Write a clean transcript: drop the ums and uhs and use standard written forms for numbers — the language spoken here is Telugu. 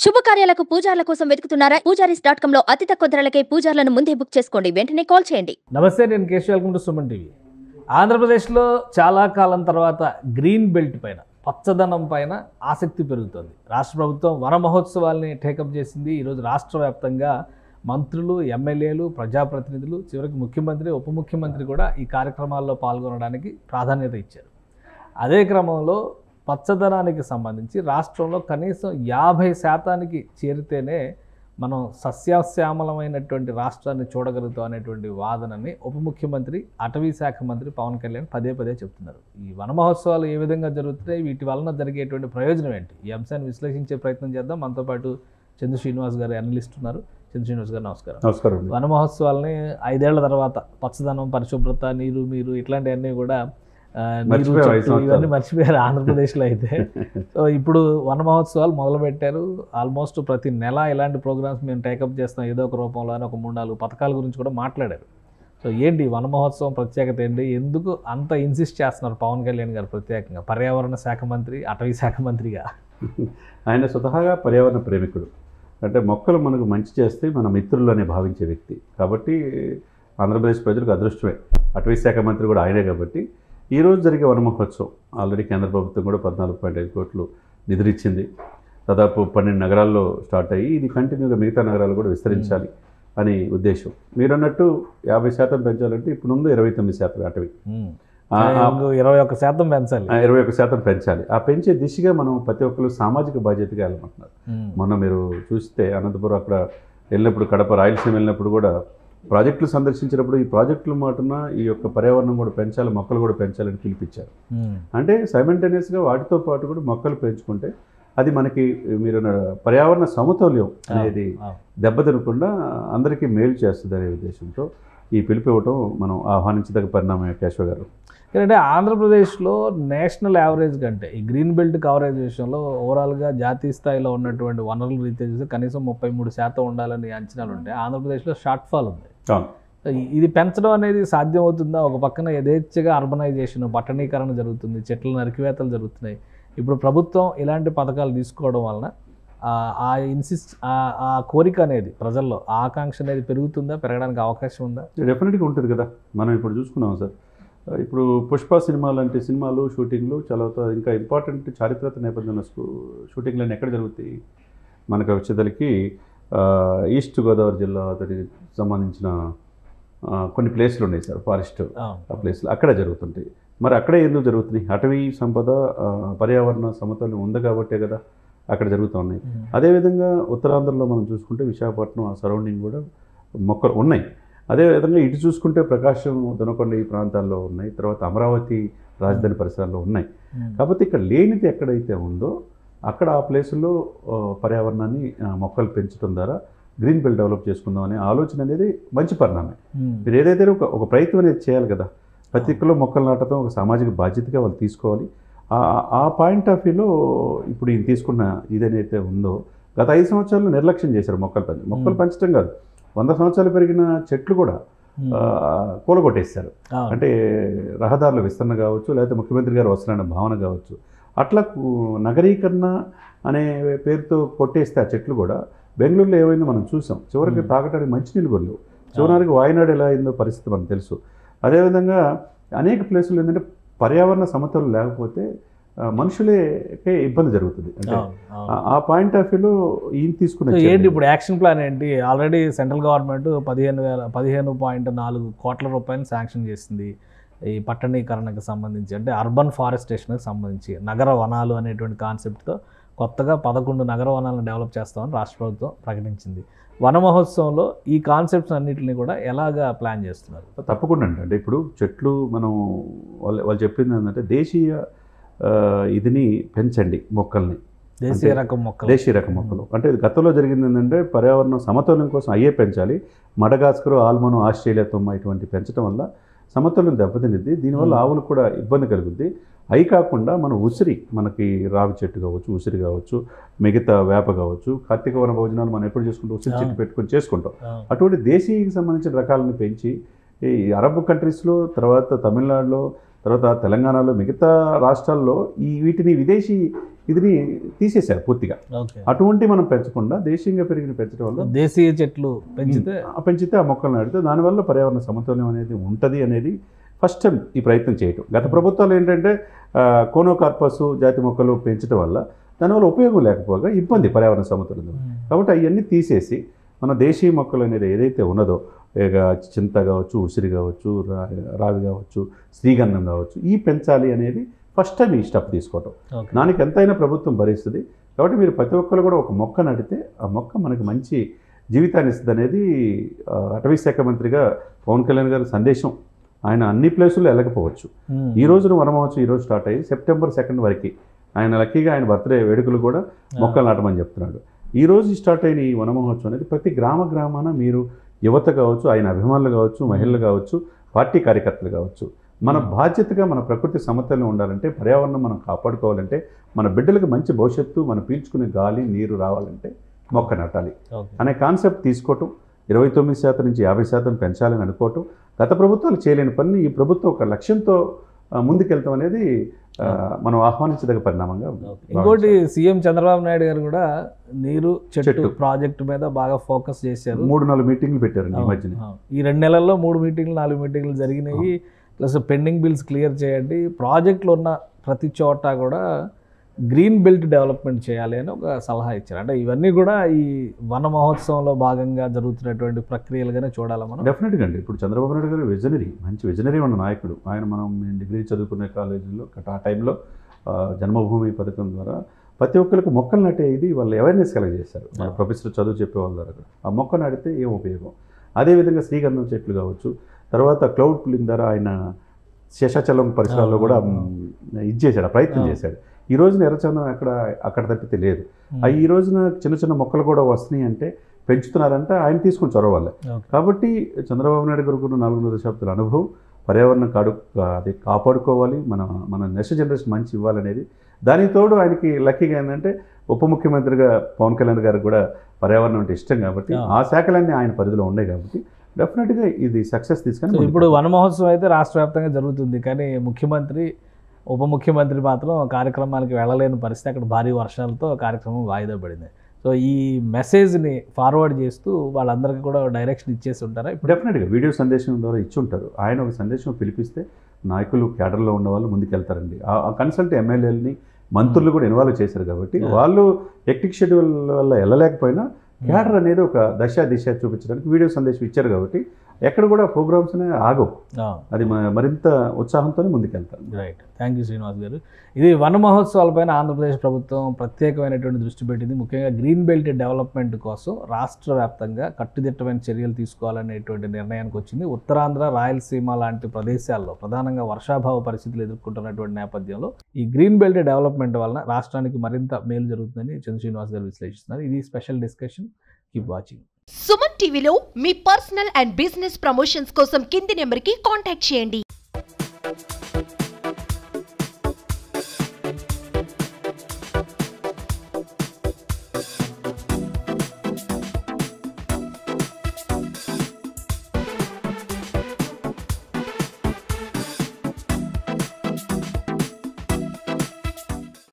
శుభకార్యాలకు పూజార్ల కోసం వెతుకుతున్నారా? పూజారీస్.com లో అతి తక్కువ ధరలకే పూజార్లను ముందే బుక్ చేసుకోండి. వెంటనే కాల్ చేయండి. నమస్తే, నేను Keshav. Welcome to Suman TV. ఆంధ్రప్రదేశ్లో చాలా కాలం తర్వాత గ్రీన్ బెల్ట్ పైన, పచ్చదనం పైన ఆసక్తి పెరుగుతోంది. రాష్ట్ర ప్రభుత్వం వన మహోత్సవాల్ని టేకప్ చేసింది. ఈరోజు రాష్ట్ర వ్యాప్తంగా మంత్రులు, ఎమ్మెల్యేలు, ప్రజాప్రతినిధులు, చివరికి ముఖ్యమంత్రి, ఉప ముఖ్యమంత్రి కూడా ఈ కార్యక్రమాల్లో పాల్గొనడానికి ప్రాధాన్యత ఇచ్చారు. అదే క్రమంలో పచ్చదనానికి సంబంధించి రాష్ట్రంలో కనీసం 50% చేరితేనే మనం సస్యశ్యామలమైనటువంటి రాష్ట్రాన్ని చూడగలుగుతాం అనేటువంటి వాదనని ఉప ముఖ్యమంత్రి, అటవీ శాఖ మంత్రి పవన్ కళ్యాణ్ పదే పదే చెప్తున్నారు. ఈ వన మహోత్సవాలు ఏ విధంగా జరుగుతున్నాయి, వీటి వలన జరిగేటువంటి ప్రయోజనం ఏంటి, ఈ అంశాన్ని విశ్లేషించే ప్రయత్నం చేద్దాం. మనతో పాటు చంద్ర శ్రీనివాస్ గారు, అనలిస్ట్ ఉన్నారు. చంద్ర శ్రీనివాస్ గారు, నమస్కారం. నమస్కారం. వన మహోత్సవాలని 5 ఏళ్ల తర్వాత పచ్చదనం, పరిశుభ్రత, మీరు ఇట్లాంటివన్నీ కూడా ఇవన్నీ మర్చిపోయారు ఆంధ్రప్రదేశ్లో అయితే. సో ఇప్పుడు వన మహోత్సవాలు మొదలుపెట్టారు. ఆల్మోస్ట్ ప్రతి నెల ఇలాంటి ప్రోగ్రామ్స్ మేము టేకప్ చేస్తాం ఏదో ఒక రూపంలో అని ఒక 3-4 పథకాల గురించి కూడా మాట్లాడారు. సో ఏంటి వన మహోత్సవం ప్రత్యేకత ఏంటి, ఎందుకు అంత ఇన్సిస్ట్ చేస్తున్నారు పవన్ కళ్యాణ్ గారు ప్రత్యేకంగా, పర్యావరణ శాఖ మంత్రి, అటవీ శాఖ మంత్రిగా? ఆయన స్వతహాగా పర్యావరణ ప్రేమికుడు. అంటే మొక్కలు మనకు మంచి చేస్తే మన మిత్రులు అనే భావించే వ్యక్తి కాబట్టి ఆంధ్రప్రదేశ్ ప్రజలకు అదృష్టమే. అటవీ శాఖ మంత్రి కూడా ఆయనే కాబట్టి ఈరోజు జరిగే వన మహోత్సవం ఆల్రెడీ కేంద్ర ప్రభుత్వం కూడా 14.5 కోట్లు నిధులిచ్చింది. దాదాపు 12 నగరాల్లో స్టార్ట్ అయ్యి ఇది కంటిన్యూగా మిగతా నగరాలు కూడా విస్తరించాలి అని ఉద్దేశం. మీరు అన్నట్టు 50% పెంచాలంటే ఇప్పుడు ఉంది 29% అటవీ, 21% పెంచాలి. 21% పెంచాలి. ఆ పెంచే దిశగా మనం ప్రతి ఒక్కరు సామాజిక బాధ్యతగా వెళ్ళమంటున్నారు. మొన్న మీరు చూస్తే అనంతపురం అక్కడ వెళ్ళినప్పుడు, కడప, రాయలసీమ వెళ్ళినప్పుడు కూడా ప్రాజెక్టులు సందర్శించినప్పుడు ఈ ప్రాజెక్టుల మాటన ఈ యొక్క పర్యావరణం కూడా పెంచాలి, మొక్కలు కూడా పెంచాలని పిలిపించారు. అంటే సైమల్టేనియస్గా వాటితో పాటు కూడా మొక్కలు పెంచుకుంటే అది మనకి మీరు పర్యావరణ సమతుల్యం అనేది దెబ్బతినకుండా అందరికీ మేలు చేస్తుంది అనే ఉద్దేశంతో ఈ పిలుపు ఇవ్వటం మనం ఆహ్వానించదగ్గ పరిణామం. కేశవ గారు, ఎందుకంటే ఆంధ్రప్రదేశ్లో నేషనల్ యావరేజ్ కంటే ఈ గ్రీన్ బెల్ట్ కవరేజ్ విషయంలో ఓవరాల్గా జాతీయ స్థాయిలో ఉన్నటువంటి వనరుల రీత్యా చూస్తే కనీసం 33% ఉండాలని అంచనాలు ఉంటాయి. ఆంధ్రప్రదేశ్లో షార్ట్ ఫాల్ ఉంది. ఇది పెంచడం అనేది సాధ్యమవుతుందా? ఒక పక్కన యథేచ్ఛగా అర్బనైజేషన్, పట్టణీకరణ జరుగుతుంది, చెట్ల నరికివేతలు జరుగుతున్నాయి. ఇప్పుడు ప్రభుత్వం ఇలాంటి పథకాలు తీసుకోవడం వలన ఆ కోరిక అనేది ప్రజల్లో, ఆకాంక్ష అనేది పెరుగుతుందా, పెరగడానికి అవకాశం ఉందా? డెఫినెట్గా ఉంటుంది కదా. మనం ఇప్పుడు చూసుకున్నాం సార్, ఇప్పుడు పుష్ప సినిమా లాంటి సినిమాలు షూటింగ్లు చాలా ఇంకా ఇంపార్టెంట్ చారిత్రక నేపథ్యం షూటింగ్లన్నీ ఎక్కడ జరుగుతాయి? మనకు వచ్చేసరికి ఈస్ట్ గోదావరి జిల్లా దానికి సంబంధించిన కొన్ని ప్లేస్లు ఉన్నాయి సార్, ఫారెస్ట్ ఆ ప్లేస్లు అక్కడ జరుగుతుంటాయి. మరి అక్కడే ఎందుకు జరుగుతున్నాయి? అటవీ సంపద, పర్యావరణ సమతుల్యం ఉంది కాబట్టే కదా అక్కడ జరుగుతూ ఉన్నాయి. అదేవిధంగా ఉత్తరాంధ్రలో మనం చూసుకుంటే విశాఖపట్నం ఆ సరౌండింగ్ కూడా మొక్కలు ఉన్నాయి. అదేవిధంగా ఇటు చూసుకుంటే ప్రకాశం, దొనకొండ ఈ ప్రాంతాల్లో ఉన్నాయి. తర్వాత అమరావతి రాజధాని పరిసరాల్లో ఉన్నాయి. కాకపోతే ఇక్కడ లేనిది ఎక్కడైతే ఉందో అక్కడ ఆ ప్లేసుల్లో పర్యావరణాన్ని, మొక్కలు పెంచడం ద్వారా గ్రీన్ బెల్ట్ డెవలప్ చేసుకుందాం అనే ఆలోచన అనేది మంచి పరిణామం. మీరు ఏదైతే ఒక ప్రయత్నం అనేది చేయాలి కదా. ప్రతి ఒక్కరు మొక్కలు నాటడం ఒక సామాజిక బాధ్యతగా వాళ్ళు తీసుకోవాలి. ఆ పాయింట్ ఆఫ్ వ్యూలో ఇప్పుడు ఈయన తీసుకున్న ఇదైతే ఉందో, గత 5 సంవత్సరాలు నిర్లక్ష్యం చేశారు మొక్కలు పెంచడం కాదు, 100 సంవత్సరాలు పెరిగిన చెట్లు కూడా కూలగొట్టేస్తారు. అంటే రహదారుల విస్తరణ కావచ్చు, లేకపోతే ముఖ్యమంత్రి గారు వస్తున్న భావన కావచ్చు, అట్లా నగరీకరణ అనే పేరుతో కొట్టేస్తే ఆ చెట్లు కూడా బెంగళూరులో ఏమైందో మనం చూసాం. చివరికి తాగటానికి మంచినీళ్ళు కూడా లేవు. చివరికి వాయనాడు ఎలా అయిందో పరిస్థితి మనకు తెలుసు. అదేవిధంగా అనేక ప్లేసులు ఏంటంటే పర్యావరణ సమతుల్యం లేకపోతే మనుషులకే ఇబ్బంది జరుగుతుంది. అంటే ఆ పాయింట్ ఆఫ్ వ్యూలో ఈయన తీసుకునే ఏంటి ఇప్పుడు యాక్షన్ ప్లాన్ ఏంటి? ఆల్రెడీ సెంట్రల్ గవర్నమెంట్ 15.4 కోట్ల రూపాయలు శాంక్షన్ చేసింది ఈ పట్టణీకరణకు సంబంధించి, అంటే అర్బన్ ఫారెస్టేషన్కి సంబంధించి. నగర వనాలు అనేటువంటి కాన్సెప్ట్తో కొత్తగా 11 నగర వనాలను డెవలప్ చేస్తామని రాష్ట్ర ప్రభుత్వం ప్రకటించింది. వన మహోత్సవంలో ఈ కాన్సెప్ట్స్ అన్నింటినీ కూడా ఎలాగా ప్లాన్ చేస్తున్నారు? తప్పకుండా అంటే ఇప్పుడు చెట్లు మనం వాళ్ళు చెప్పింది ఏంటంటే దేశీయ ఇదిని పెంచండి, మొక్కల్ని, దేశీయ రకం మొక్కలు. అంటే గతంలో జరిగింది ఏంటంటే పర్యావరణ సమతుల్యం కోసం అయ్యే పెంచాలి. మడగాస్కర్, ఆల్మోను, ఆస్ట్రేలియా తుమ్మ ఇటువంటి పెంచడం వల్ల సమతుల్యం దెబ్బతినిద్ది. దీనివల్ల ఆవులు కూడా ఇబ్బంది కలుగుద్ది. అవి కాకుండా మనం ఉసిరి, మనకి రావి చెట్టు కావచ్చు, ఉసిరి కావచ్చు, మిగతా వేప కావచ్చు, కార్తీక వన భోజనాలు మనం ఎప్పుడు చేసుకుంటాం, ఉసిరి చెట్టు పెట్టుకొని చేసుకుంటాం. అటువంటి దేశీయకి సంబంధించిన రకాలను పెంచి ఈ అరబ్ కంట్రీస్లో, తర్వాత తమిళనాడులో, తర్వాత తెలంగాణలో, మిగతా రాష్ట్రాల్లో వీటిని విదేశీ ఇదిని తీసేశారు పూర్తిగా. అటువంటి మనం పెంచకుండా దేశీయంగా పెంచడం వల్ల దేశీయ చెట్లు పెంచితే ఆ మొక్కలు నాటితే దానివల్ల పర్యావరణ సమతుల్యం అనేది ఉంటుంది అనేది ఫస్ట్ టైం ఈ ప్రయత్నం చేయటం. గత ప్రభుత్వాలు ఏంటంటే కోనోకార్పస్ జాతి మొక్కలు పెంచడం వల్ల దానివల్ల ఉపయోగం లేకపోగా ఇబ్బంది పర్యావరణ సమతుల్యం. కాబట్టి అవన్నీ తీసేసి మన దేశీయ మొక్కలు అనేది ఏదైతే ఉన్నదో, చింత కావచ్చు, ఉసిరి కావచ్చు, రావి కావచ్చు, శ్రీగంధం కావచ్చు, ఈ పెంచాలి అనేది ఫస్ట్ టైం ఈ స్టెప్ తీసుకోవటం. దానికి ఎంతైనా ప్రభుత్వం భరిస్తుంది. కాబట్టి మీరు ప్రతి ఒక్కరు కూడా ఒక మొక్క నాటితే ఆ మొక్క మనకి మంచి జీవితాన్ని ఇస్తుంది అనేది అటవీ శాఖ మంత్రిగా పవన్ కళ్యాణ్ గారి సందేశం. ఆయన అన్ని ప్లేసుల్లో వెళ్ళకపోవచ్చు. ఈ రోజున వనమహోత్సవం ఈరోజు స్టార్ట్ అయ్యి సెప్టెంబర్ 2 వరకు ఆయన లక్కీగా ఆయన బర్త్డే వేడుకలు కూడా మొక్కలు నాటమని చెప్తున్నాడు. ఈ రోజు స్టార్ట్ అయిన ఈ వనమహోత్సవం అనేది ప్రతి గ్రామాన మీరు యువత కావచ్చు, ఆయన అభిమానులు కావచ్చు, మహిళలు కావచ్చు, పార్టీ కార్యకర్తలు కావచ్చు, మన బాధ్యతగా మన ప్రకృతి సమతుల్యం ఉండాలంటే, పర్యావరణం మనం కాపాడుకోవాలంటే, మన బిడ్డలకు మంచి భవిష్యత్తు, మనం పీల్చుకునే గాలి నీరు రావాలంటే మొక్క నాటాలి అనే కాన్సెప్ట్ తీసుకోవటం, 29% నుంచి 50% పెంచాలని అనుకోవటం, గత ప్రభుత్వాలు చేయలేని పని ఈ ప్రభుత్వం ఒక లక్ష్యంతో ముందుకెళ్తాం అనేది మనం ఆహ్వానించదగ్గ పరిణామంగా. ఇంకోటి సీఎం చంద్రబాబు నాయుడు గారు కూడా నీరు చెట్టు ప్రాజెక్టు మీద బాగా ఫోకస్ చేశారు. 3-4 మీటింగ్లు పెట్టారు ఈ మధ్యన. ఈ 2 నెలల్లో 3 మీటింగ్లు 4 మీటింగ్లు జరిగినాయి. ప్లస్ పెండింగ్ బిల్స్ క్లియర్ చేయండి, ప్రాజెక్టులు ఉన్న ప్రతి చోట కూడా గ్రీన్ బెల్ట్ డెవలప్మెంట్ చేయాలి అని ఒక సలహా ఇచ్చారు. అంటే ఇవన్నీ కూడా ఈ వన మహోత్సవంలో భాగంగా జరుగుతున్నటువంటి ప్రక్రియలుగానే చూడాలి మనం. డెఫినెట్గా అండి. ఇప్పుడు చంద్రబాబు నాయుడు గారు మంచి విజనరీ ఉన్న నాయకుడు. ఆయన మనం డిగ్రీ చదువుకునే కాలేజీలో ఆ టైంలో జన్మభూమి పథకం ద్వారా ప్రతి ఒక్కరికి మొక్కలు నాటే ఇది వాళ్ళు అవేర్నెస్ కలగజేశారు. మన ప్రొఫెసర్ చదువు చెప్పేవాళ్ళ ద్వారా ఆ మొక్క నాటితే ఏం ఉపయోగం. అదేవిధంగా శ్రీగంధం చెట్లు కావచ్చు, తర్వాత క్లౌడ్ పుల్లింగ్ ద్వారా ఆయన శేషాచలం పరిసరాల్లో కూడా ఇది చేశాడు, ప్రయత్నం చేశాడు. ఈ రోజున ఎర్రచందనం అక్కడ తప్పితే లేదు. ఈ రోజున చిన్న మొక్కలు కూడా వస్తున్నాయి అంటే పెంచుతున్నారంటే ఆయన తీసుకుని చొరవాళ్ళే. కాబట్టి చంద్రబాబు నాయుడు గారు 400 దశాబ్దాల అనుభవం, పర్యావరణం కాపాడుకోవాలి, మన నెక్స్ట్ జనరేషన్ మంచి ఇవ్వాలనేది. దానికి తోడు ఆయనకి లక్కీగా ఏంటంటే ఉప ముఖ్యమంత్రిగా పవన్ కళ్యాణ్ గారికి కూడా పర్యావరణం అంటే ఇష్టం కాబట్టి ఆ శాఖలన్నీ ఆయన పరిధిలో ఉన్నాయి కాబట్టి డెఫినెట్గా ఇది సక్సెస్ తీసుకొని. ఇప్పుడు వన మహోత్సవం అయితే రాష్ట్ర వ్యాప్తంగా జరుగుతుంది, కానీ ముఖ్యమంత్రి ఉప ముఖ్యమంత్రి మాత్రం కార్యక్రమానికి వెళ్ళలేని పరిస్థితి. అక్కడ భారీ వర్షాలతో కార్యక్రమం వాయిదా పడింది. సో ఈ మెసేజ్ని ఫార్వర్డ్ చేస్తూ వాళ్ళందరికీ కూడా డైరెక్షన్ ఇచ్చేసి ఉంటారా? డెఫినెట్గా వీడియో సందేశం ద్వారా ఇచ్చి ఉంటారు. ఆయన ఒక సందేశం పిలిపిస్తే నాయకులు క్యాడర్లో ఉన్న వాళ్ళు ముందుకెళ్తారండి. ఆ కన్సల్ట్ ఎమ్మెల్యేలని మంత్రులు కూడా ఇన్వాల్వ్ చేశారు కాబట్టి వాళ్ళు హెక్టిక్ షెడ్యూల్ వల్ల వెళ్ళలేకపోయినా క్యాడర్ అనేది ఒక దిశ చూపించడానికి వీడియో సందేశం ఇచ్చారు కాబట్టి ఎక్కడ కూడా ప్రోగ్రామ్స్ ఆగవు. అది మరింత ఉత్సాహంతోనే ముందుకెళ్తారు. రైట్. థ్యాంక్ యూ శ్రీనివాస్ గారు. ఇది వన మహోత్సవాలపైన ఆంధ్రప్రదేశ్ ప్రభుత్వం ప్రత్యేకమైనటువంటి దృష్టి పెట్టింది. ముఖ్యంగా గ్రీన్ బెల్ట్ డెవలప్మెంట్ కోసం రాష్ట్ర వ్యాప్తంగా కట్టుదిట్టమైన చర్యలు తీసుకోవాలనేటువంటి నిర్ణయానికి వచ్చింది. ఉత్తరాంధ్ర, రాయలసీమ లాంటి ప్రదేశాల్లో ప్రధానంగా వర్షాభావ పరిస్థితులు ఎదుర్కొంటున్నటువంటి నేపథ్యంలో ఈ గ్రీన్ బెల్ట్ డెవలప్మెంట్ వలన రాష్ట్రానికి మరింత మేలు జరుగుతుందని చంద్ర శ్రీనివాస్ గారు విశ్లేషిస్తున్నారు. ఇది special discussion. Keep watching. Suman టీవీలో మీ పర్సనల్ అండ్ బిజినెస్ ప్రమోషన్స్ కోసం కింది నెంబర్కి కాంటాక్ట్ చేయండి.